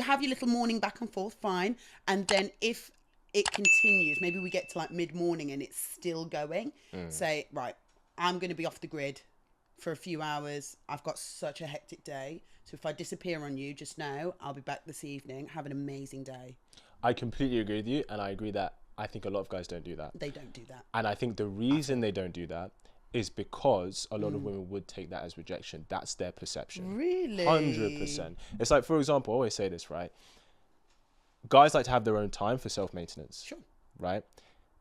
have your little morning back and forth, fine. And then if it continues, maybe we get to like mid-morning and it's still going, say, right, I'm going to be off the grid for a few hours. I've got such a hectic day. So if I disappear on you just now, I'll be back this evening. Have an amazing day. I completely agree with you. And I agree that I think a lot of guys don't do that. They don't do that. And I think the reason they don't do that is because a lot of women would take that as rejection. That's their perception. Really? 100%. It's like, for example, I always say this, right? Guys like to have their own time for self-maintenance. Sure. Right?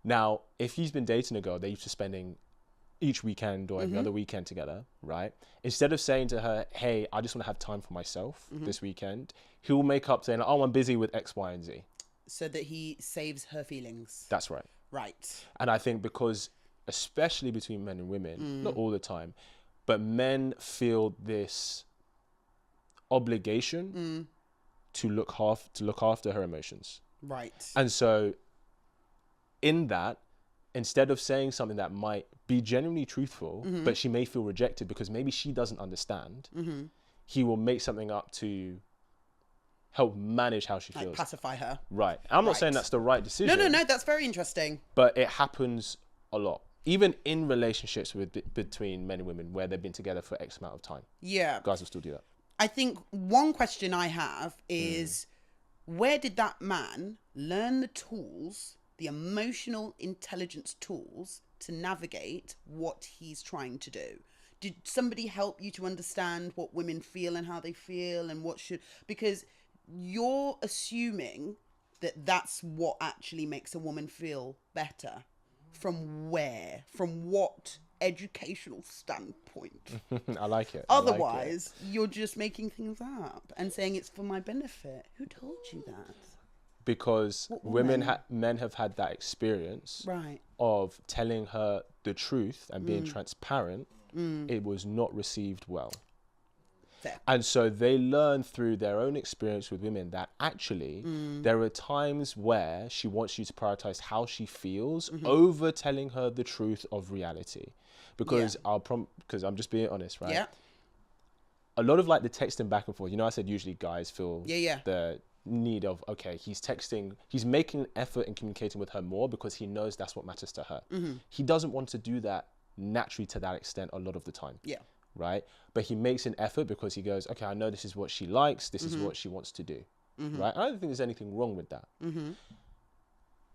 Now, if he's been dating a girl, they're used to spending each weekend or every other weekend together, right? Instead of saying to her, hey, I just want to have time for myself this weekend, he'll make up saying, oh, I'm busy with X, Y, and Z. So that he saves her feelings. That's right. Right. And I think because, especially between men and women, not all the time, but men feel this obligation to look after her emotions. Right. And so in that, instead of saying something that might be genuinely truthful, but she may feel rejected because maybe she doesn't understand, he will make something up to help manage how she feels. Pacify her. Right. I'm not saying that's the right decision. No, that's very interesting. But it happens a lot. Even in relationships between men and women where they've been together for X amount of time. Yeah. Guys will still do that. I think one question I have is, where did that man learn the tools, the emotional intelligence tools to navigate what he's trying to do? Did somebody help you to understand what women feel and how they feel and what should... Because you're assuming that that's what actually makes a woman feel better. From where? From what educational standpoint? I like it. Otherwise, you're just making things up and saying it's for my benefit. Who told you that? Because men have had that experience of telling her the truth and being transparent. It was not received well. Fair. And so they learn through their own experience with women that actually there are times where she wants you to prioritize how she feels over telling her the truth of reality. Because because I'm just being honest, right? Yeah. A lot of like the texting back and forth, I said usually guys feel Yeah. the need of, okay, he's making an effort in communicating with her more because he knows that's what matters to her. He doesn't want to do that naturally to that extent a lot of the time. Yeah. Right? But he makes an effort because he goes, okay, I know this is what she likes. This is what she wants to do. Right? I don't think there's anything wrong with that.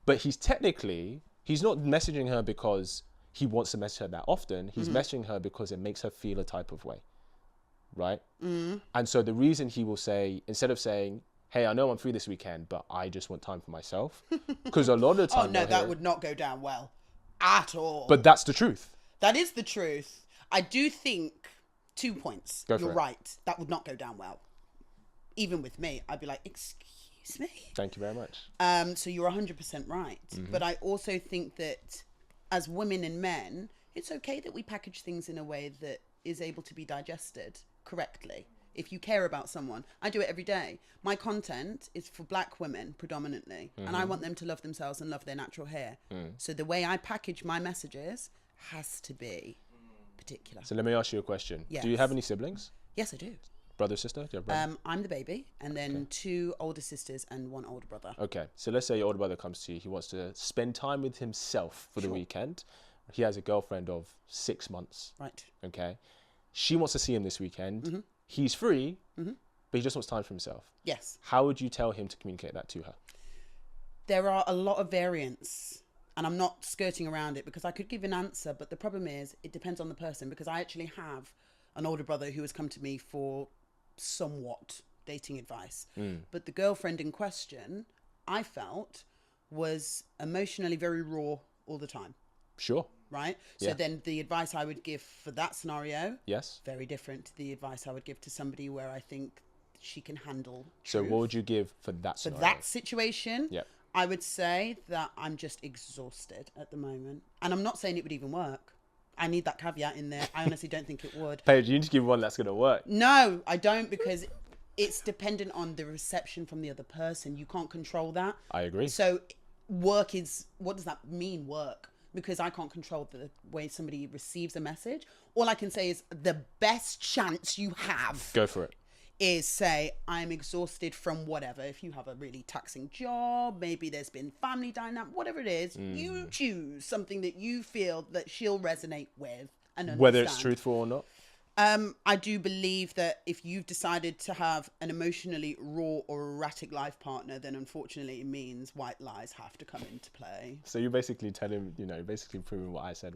But he's not messaging her because he wants to message her that often. He's messaging her because it makes her feel a type of way. Right? And so the reason he will say, instead of saying, hey, I know I'm free this weekend, but I just want time for myself. Because a lot of the time... Oh, no, that would not go down well. At all. But that's the truth. That is the truth. I do think... 2 points. Go for You're it. right. That would not go down well. Even with me, I'd be like, excuse me? Thank you very much. So you're 100% right. But I also think that as women and men, it's okay that we package things in a way that is able to be digested correctly. If you care about someone, I do it every day. My content is for black women predominantly, and I want them to love themselves and love their natural hair. So the way I package my messages has to be particular. So let me ask you a question. Yes. Do you have any siblings? Yes, I do. Brother, sister? Do you have brother? I'm the baby, and then 2 older sisters and 1 older brother. Okay, so let's say your older brother comes to you. He wants to spend time with himself for the weekend. He has a girlfriend of 6 months. Right. Okay. She wants to see him this weekend. He's free, but he just wants time for himself. Yes. How would you tell him to communicate that to her? There are a lot of variants, and I'm not skirting around it because I could give an answer, but the problem is it depends on the person, because I actually have an older brother who has come to me for somewhat dating advice. But the girlfriend in question, I felt, was emotionally very raw all the time. Sure. Right? So then the advice I would give for that scenario, very different to the advice I would give to somebody where I think she can handle So truth. what would you give for that scenario? For that situation, I would say that I'm just exhausted at the moment. And I'm not saying it would even work. I need that caveat in there. I honestly don't think it would. Paige, you need to give one that's going to work. No, I don't, because it's dependent on the reception from the other person. You can't control that. I agree. So work is, what does that mean, work? Because I can't control the way somebody receives a message. All I can say is the best chance you have. Go for it. is say, I'm exhausted from whatever. If you have a really taxing job, maybe there's been family dynamic, whatever it is, you choose something that you feel that she'll resonate with and understand. Whether it's truthful or not. I do believe that if you've decided to have an emotionally raw or erratic life partner, then unfortunately it means white lies have to come into play. So you're basically basically proving what I said.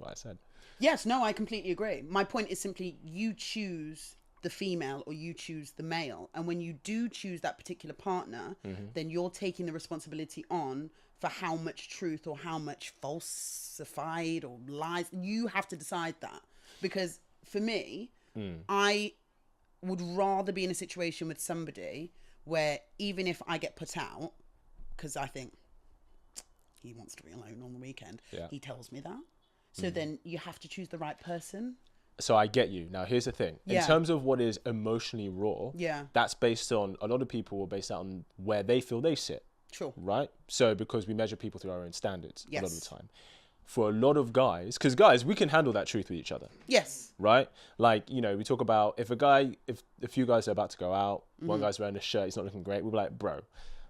Yes, no, I completely agree. My point is simply you choose the female or you choose the male. And when you do choose that particular partner, then you're taking the responsibility on for how much truth or how much falsified or lies. You have to decide that. Because for me, I would rather be in a situation with somebody where even if I get put out, because I think he wants to be alone on the weekend, he tells me that. So then you have to choose the right person. So I get you. Now, here's the thing. In terms of what is emotionally raw, that's based on, a lot of people will base that on where they feel they sit. Sure. Right? So because we measure people through our own standards a lot of the time. For a lot of guys, because guys, we can handle that truth with each other. Yes. Right? Like, we talk about if a few guys are about to go out, one guy's wearing a shirt, he's not looking great, we'll be like, bro,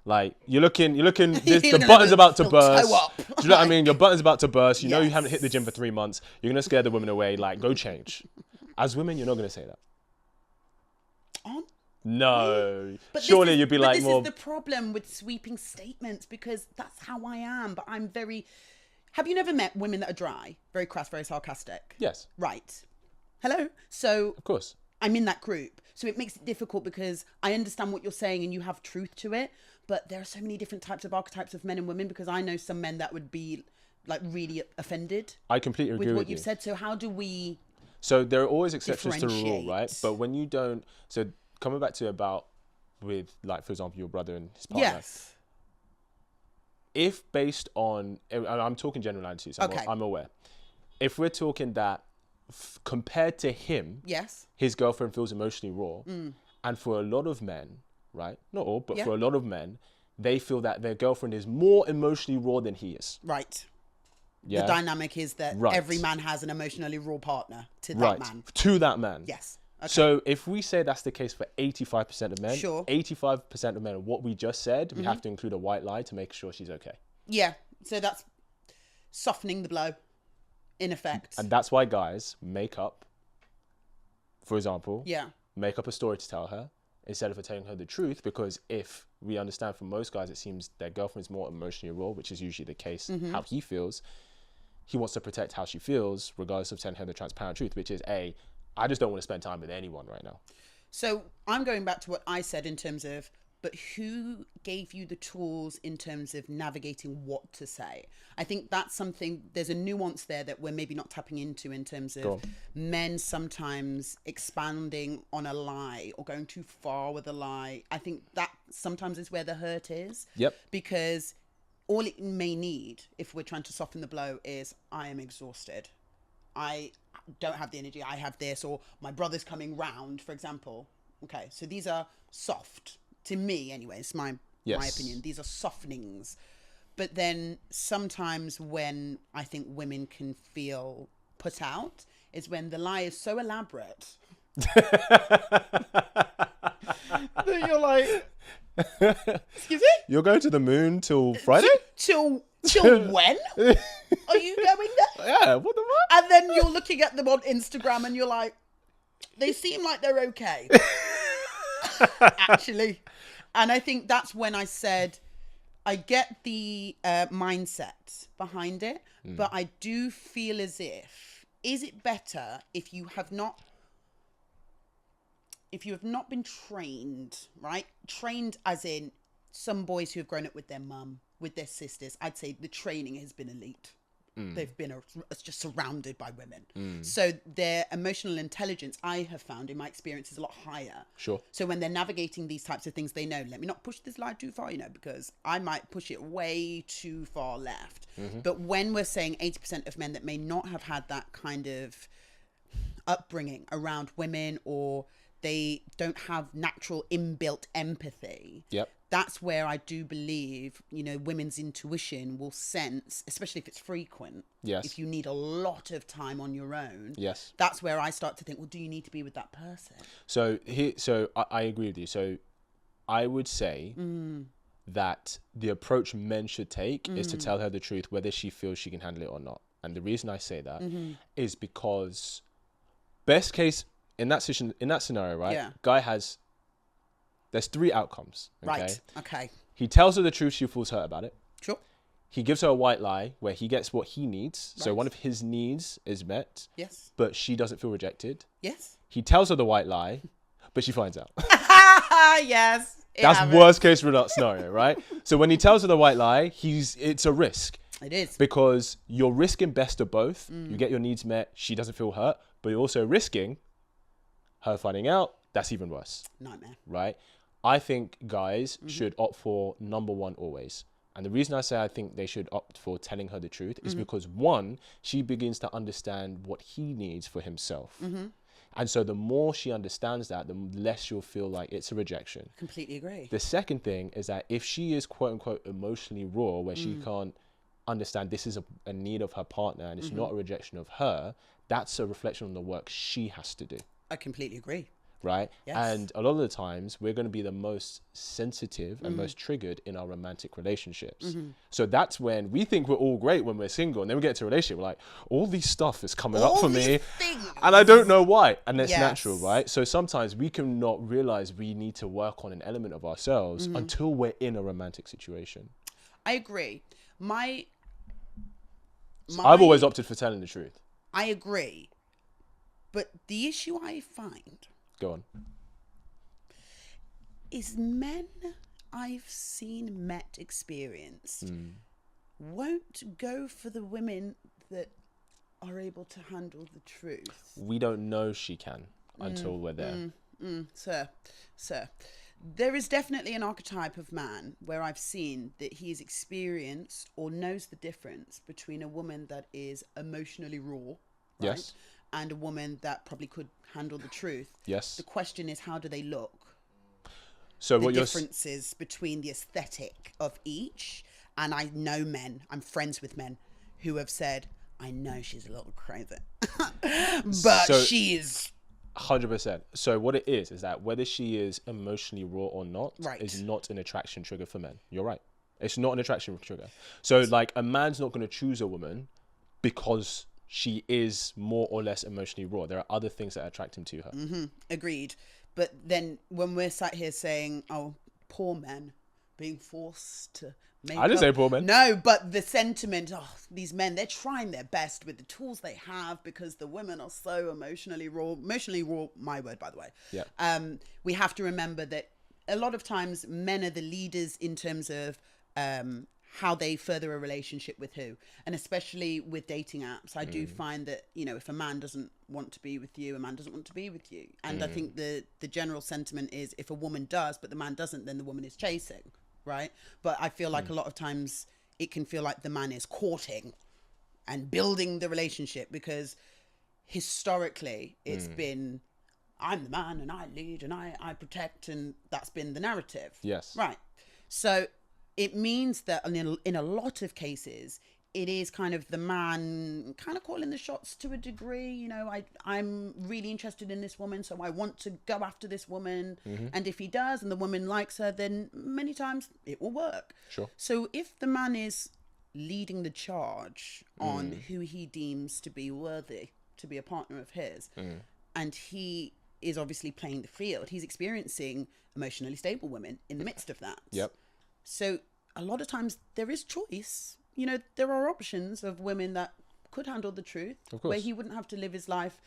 like you're looking, the button's about to burst. Do you know what I mean? Your button's about to burst. You know you haven't hit the gym for 3 months. You're going to scare the women away. Like, go change. As women, you're not going to say that. No. But surely you'd be like this more. This is the problem with sweeping statements because that's how I am. But I'm very. Have you never met women that are dry, very crass, very sarcastic? Yes. Right. Hello. So. Of course. I'm in that group. So it makes it difficult because I understand what you're saying and you have truth to it. But there are so many different types of archetypes of men and women because I know some men that would be like really offended. I completely agree with what what you've said. So how do we? So there are always exceptions to the rule, right? But when you don't, so coming back to about with like, for example, your brother and his partner. Yes. If based on, I'm talking generalities, I'm aware. If we're talking that compared to him, yes, his girlfriend feels emotionally raw. And for a lot of men, right? Not all, but for a lot of men, they feel that their girlfriend is more emotionally raw than he is. Right. Yeah. The dynamic is that every man has an emotionally raw partner to that man. To that man. Yes. Okay. So if we say that's the case for 85% of men, sure. 85% of men, what we just said, we have to include a white lie to make sure she's okay. Yeah. So that's softening the blow, in effect. And that's why guys make up, for example, make up a story to tell her instead of telling her the truth, because if we understand from most guys, it seems their girlfriend's more emotionally raw, which is usually the case, how he feels. He wants to protect how she feels, regardless of telling her the transparent truth, which is I just don't want to spend time with anyone right now. So I'm going back to what I said in terms of, but who gave you the tools in terms of navigating what to say? I think that's something, there's a nuance there that we're maybe not tapping into in terms of men sometimes expanding on a lie or going too far with a lie. I think that sometimes is where the hurt is. Yep. Because all it may need, if we're trying to soften the blow, is I am exhausted. I don't have the energy. I have this, or my brother's coming round, for example. Okay, so these are soft. To me, anyway, it's my opinion. These are softenings. But then sometimes when I think women can feel put out is when the lie is so elaborate that you're like, excuse me? You're going to the moon till Friday? Till when? Are you going there? Yeah, what the fuck? And then you're looking at them on Instagram and you're like, they seem like they're okay. Actually. And I think that's when I said, I get the mindset behind it, but I do feel as if, is it better if you have not been trained, right? Trained as in some boys who have grown up with their mum, with their sisters. I'd say the training has been elite. They've been just surrounded by women. So their emotional intelligence, I have found in my experience, is a lot higher. Sure. So when they're navigating these types of things, they know, let me not push this line too far, because I might push it way too far left. But when we're saying 80% of men that may not have had that kind of upbringing around women, or they don't have natural inbuilt empathy, that's where I do believe, women's intuition will sense, especially if it's frequent. Yes. If you need a lot of time on your own. Yes. That's where I start to think, well, do you need to be with that person? So I agree with you. So I would say that the approach men should take is to tell her the truth, whether she feels she can handle it or not. And the reason I say that is because best case in that scenario, right? Yeah. There's 3 outcomes. Okay? Right. Okay. He tells her the truth, she feels hurt about it. Sure. He gives her a white lie where he gets what he needs. So Right. one of his needs is met. Yes. But she doesn't feel rejected. Yes. He tells her the white lie, but she finds out. Yes. That's worst case scenario, right? So when he tells her the white lie, it's a risk. It is. Because you're risking best of both. You get your needs met, she doesn't feel hurt, but you're also risking her finding out. That's even worse. Nightmare. Right? I think guys should opt for number 1 always. And the reason I say I think they should opt for telling her the truth is because 1, she begins to understand what he needs for himself. And so the more she understands that, the less she'll feel like it's a rejection. Completely agree. The second thing is that if she is quote unquote emotionally raw, where she can't understand this is a need of her partner and it's not a rejection of her, that's a reflection on the work she has to do. I completely agree. Right? Yes. And a lot of the times we're going to be the most sensitive and most triggered in our romantic relationships. So that's when we think we're all great when we're single, and then we get to a relationship, we're like, all these stuff is coming up for me and I don't know why. And it's natural, right? So sometimes we can not realize we need to work on an element of ourselves until we're in a romantic situation. I agree. I've always opted for telling the truth. I agree. But the issue I find Go on. is men I've seen experienced won't go for the women that are able to handle the truth. We don't know she can until we're there. Sir, there is definitely an archetype of man where I've seen that he's experienced or knows the difference between a woman that is emotionally raw, right? Yes. And a woman that probably could handle the truth. Yes. The question is, how do they look? So The what you're differences between the aesthetic of each. And I know men, I'm friends with men who have said, I know she's a little crazy, but she is 100%. So what it is that whether she is emotionally raw or not is not an attraction trigger for men. You're right. It's not an attraction trigger. So like a man's not going to choose a woman because she is more or less emotionally raw. There are other things that attract him to her. Agreed. But then when we're sat here saying, oh, poor men being forced to make I didn't say poor men. No, but the sentiment, these men, they're trying their best with the tools they have because the women are so emotionally raw, my word, by the way. Yeah. We have to remember that a lot of times men are the leaders in terms of how they further a relationship with who. And especially with dating apps, I do find that, if a man doesn't want to be with you, a man doesn't want to be with you. And I think the general sentiment is if a woman does, but the man doesn't, then the woman is chasing, right? But I feel like a lot of times it can feel like the man is courting and building the relationship because historically it's been, I'm the man and I lead and I protect, and that's been the narrative. Yes. Right. So it means that in a lot of cases, it is kind of the man kind of calling the shots to a degree. I'm really interested in this woman, so I want to go after this woman. And if he does and the woman likes her, then many times it will work. Sure. So if the man is leading the charge on who he deems to be worthy to be a partner of his, and he is obviously playing the field, he's experiencing emotionally stable women in the midst of that. Yep. So a lot of times there is choice. There are options of women that could handle the truth, where he wouldn't have to live his life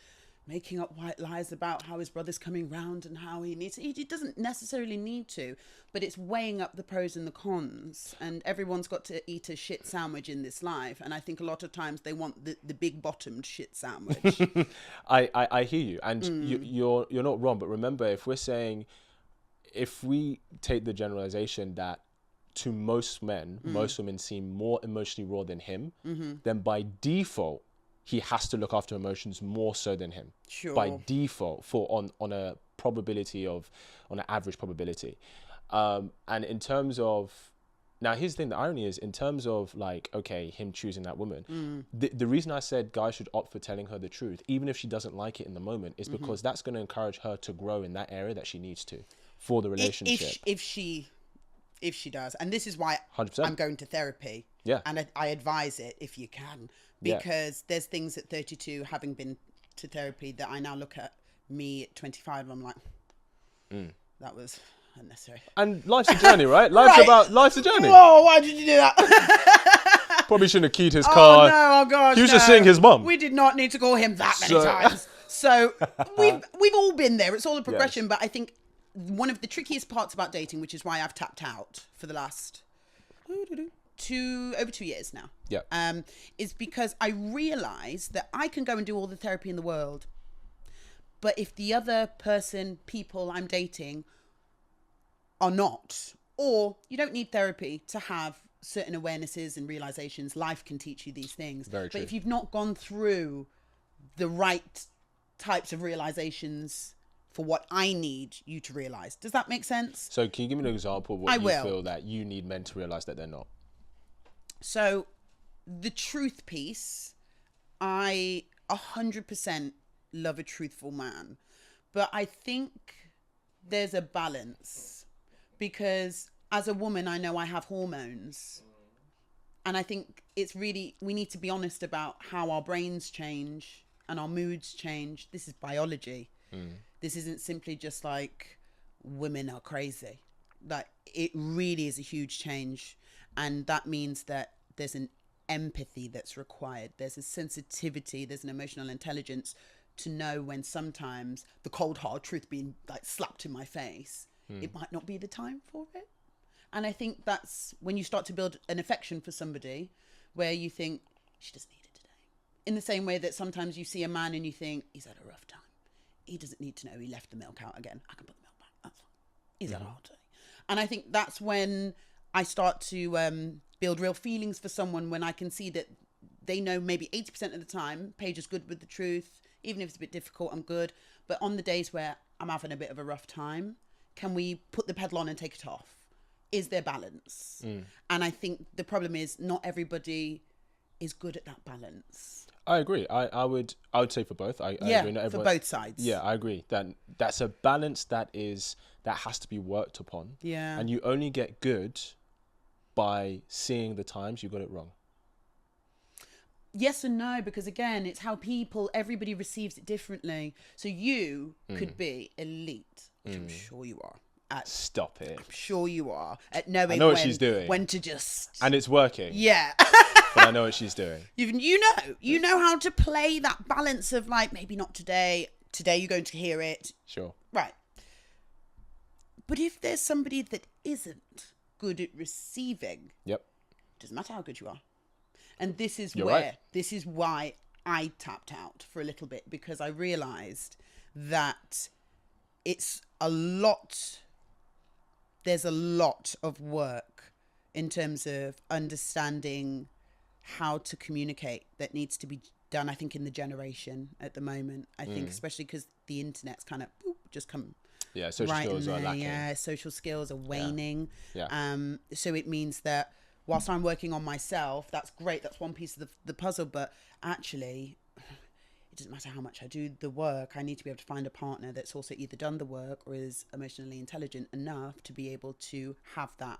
making up white lies about how his brother's coming round and how he needs. He doesn't necessarily need to, but it's weighing up the pros and the cons. And everyone's got to eat a shit sandwich in this life. And I think a lot of times they want the big bottomed shit sandwich. I hear you, and you're not wrong. But remember, if we take the generalization that to most men, most women seem more emotionally raw than him, then by default, he has to look after emotions more so than him. Sure. By default, on an average probability. And in terms of, now here's the thing, the irony is, in terms of like, okay, him choosing that woman, the reason I said guys should opt for telling her the truth, even if she doesn't like it in the moment, is because that's going to encourage her to grow in that area that she needs to for the relationship. If she does. And this is why 100%. I'm going to therapy. Yeah. And I advise it if you can, because there's things at 32, having been to therapy, that I now look at me at 25 and I'm like, that was unnecessary. And life's a journey, right? Life's a journey. Whoa, why did you do that? Probably shouldn't have keyed his car. Oh gosh, he was just seeing his mum. We did not need to call him that many times. So we've all been there. It's all a progression. But I think one of the trickiest parts about dating, which is why I've tapped out for the last over 2 years now. Yeah. Is because I realize that I can go and do all the therapy in the world, but if the other people I'm dating are not, or you don't need therapy to have certain awarenesses and realizations, life can teach you these things. Very true. But if you've not gone through the right types of realizations for what I need you to realize, does that make sense? So can you give me an example of what you feel that you need men to realize that they're not? So the truth piece, I 100% love a truthful man, but I think there's a balance, because as a woman, I know I have hormones, and I think it's really, we need to be honest about how our brains change and our moods change. This is biology. This isn't simply just like women are crazy. Like, it really is a huge change, and that means that there's an empathy that's required. There's a sensitivity, there's an emotional intelligence to know when sometimes the cold hard truth being like slapped in my face, it might not be the time for it. And I think that's when you start to build an affection for somebody where you think, she doesn't need it today. In the same way that sometimes you see a man and you think, he's had a rough time. He doesn't need to know he left the milk out again. I can put the milk back. That's fine. He's had a hard day. And I think that's when I start to build real feelings for someone, when I can see that they know maybe 80% of the time, Paige is good with the truth. Even if it's a bit difficult, I'm good. But on the days where I'm having a bit of a rough time, can we put the pedal on and take it off? Is there balance? And I think the problem is not everybody is good at that balance. I agree. I would say for both. I agree. Not for both sides. Yeah, I agree. That's a balance that has to be worked upon. Yeah. And you only get good by seeing the times you got it wrong. Yes and no, because again, it's how everybody receives it differently. So you could be elite, which I'm sure you are. Stop it. I'm sure you are at knowing what she's doing. When to just, and it's working. Yeah. But I know what she's doing. You know how to play that balance of like, maybe not today. Today you're going to hear it. Sure. Right. But if there's somebody that isn't good at receiving, yep, doesn't matter how good you are. And this is this is why I tapped out for a little bit, because I realized that there's a lot of work in terms of understanding how to communicate that needs to be done, I think, in the generation at the moment. I think especially because the internet's kind of just come social skills are lacking. Yeah, social skills are waning. Yeah. So it means that whilst I'm working on myself, that's great. That's one piece of the puzzle. But actually, it doesn't matter how much I do the work. I need to be able to find a partner that's also either done the work or is emotionally intelligent enough to be able to have that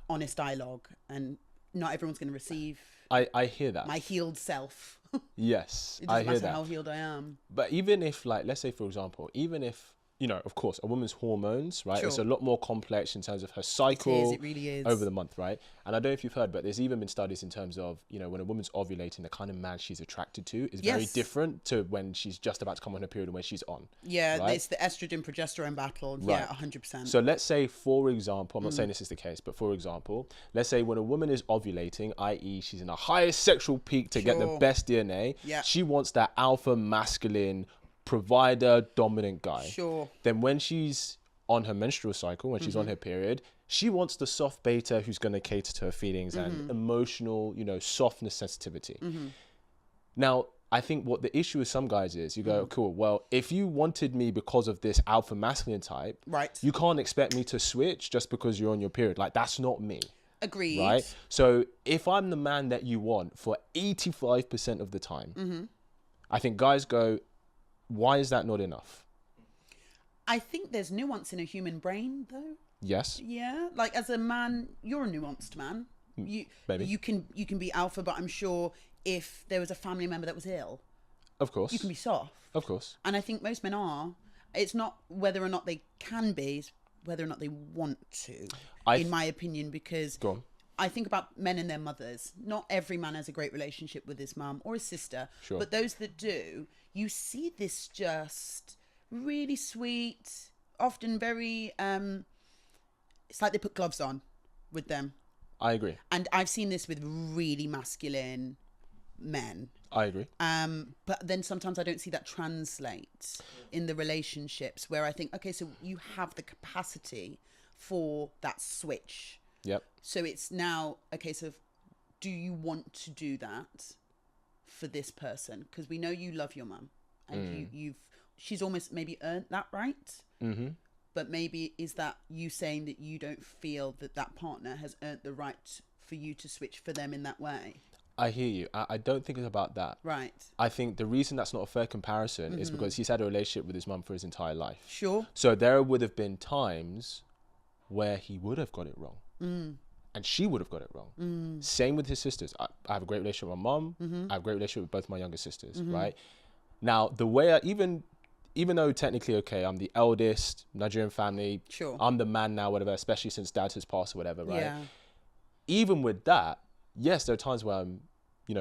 honest dialogue. And not everyone's going to receive. I hear that. My healed self. Yes, I hear that. It doesn't matter how healed I am. But even if, like, let's say, for example, even if, of course, a woman's hormones, right? Sure. It's a lot more complex in terms of her cycle. It really is. Over the month, right? And I don't know if you've heard, but there's even been studies in terms of, when a woman's ovulating, the kind of man she's attracted to is very different to when she's just about to come on her period and when she's on. Yeah, right? It's the estrogen progesterone battle. Right. Yeah, 100%. So let's say, for example, I'm not saying this is the case, but for example, let's say when a woman is ovulating, i.e. she's in the highest sexual peak to get the best DNA, she wants that alpha masculine provider dominant guy. Sure. Then when she's on her menstrual cycle, when she's on her period, she wants the soft beta who's going to cater to her feelings and emotional, softness, sensitivity. Now, I think what the issue with some guys is, you go, cool, well, if you wanted me because of this alpha masculine type, Right. you can't expect me to switch just because you're on your period. Like, that's not me. Agreed. Right? So if I'm the man that you want for 85% of the time, I think guys go, why is that not enough? I think there's nuance in a human brain, though. Yes. Yeah. Like, as a man, you're a nuanced man. Maybe. You can be alpha, but I'm sure if there was a family member that was ill, Of course. you can be soft. Of course. And I think most men are. It's not whether or not they can be, it's whether or not they want to, in my opinion, because Go on. I think about men and their mothers. Not every man has a great relationship with his mum or his sister, Sure. but those that do, you see this just really sweet, often very, it's like they put gloves on with them. I agree. And I've seen this with really masculine men. I agree. But then sometimes I don't see that translate in the relationships where I think, okay, so you have the capacity for that switch. Yep. So it's now, okay, so do you want to do that for this person? Because we know you love your mum and she's almost maybe earned that right. Mm-hmm. But maybe is that you saying that you don't feel that that partner has earned the right for you to switch for them in that way? I hear you. I don't think it's about that. Right. I think the reason that's not a fair comparison is because he's had a relationship with his mum for his entire life. Sure. So there would have been times where he would have got it wrong. And she would have got it wrong. Same with his sisters. I have a great relationship with my mum. I have a great relationship with both my younger sisters, right? Now, the way even though technically, okay, I'm the eldest, Nigerian family. Sure. I'm the man now, whatever, especially since dad has passed or whatever, right? Yeah. Even with that, yes, there are times where I'm,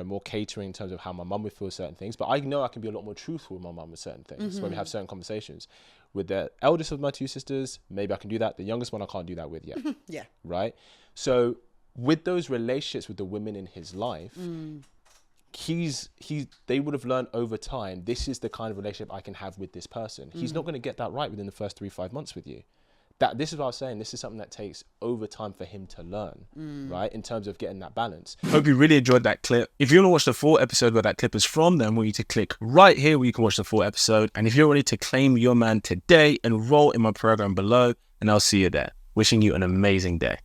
more catering in terms of how my mum would feel certain things, but I know I can be a lot more truthful with my mum with certain things when we have certain conversations. With the eldest of my two sisters, maybe I can do that. The youngest one, I can't do that with yet. Yeah. Right? So with those relationships with the women in his life, they would have learned over time, this is the kind of relationship I can have with this person. He's not going to get that right within the first 3-5 months with you. This is what I was saying. This is something that takes over time for him to learn, right? In terms of getting that balance. Hope you really enjoyed that clip. If you want to watch the full episode where that clip is from, then I want you to click right here where you can watch the full episode. And if you're ready to claim your man today, enroll in my program below, and I'll see you there. Wishing you an amazing day.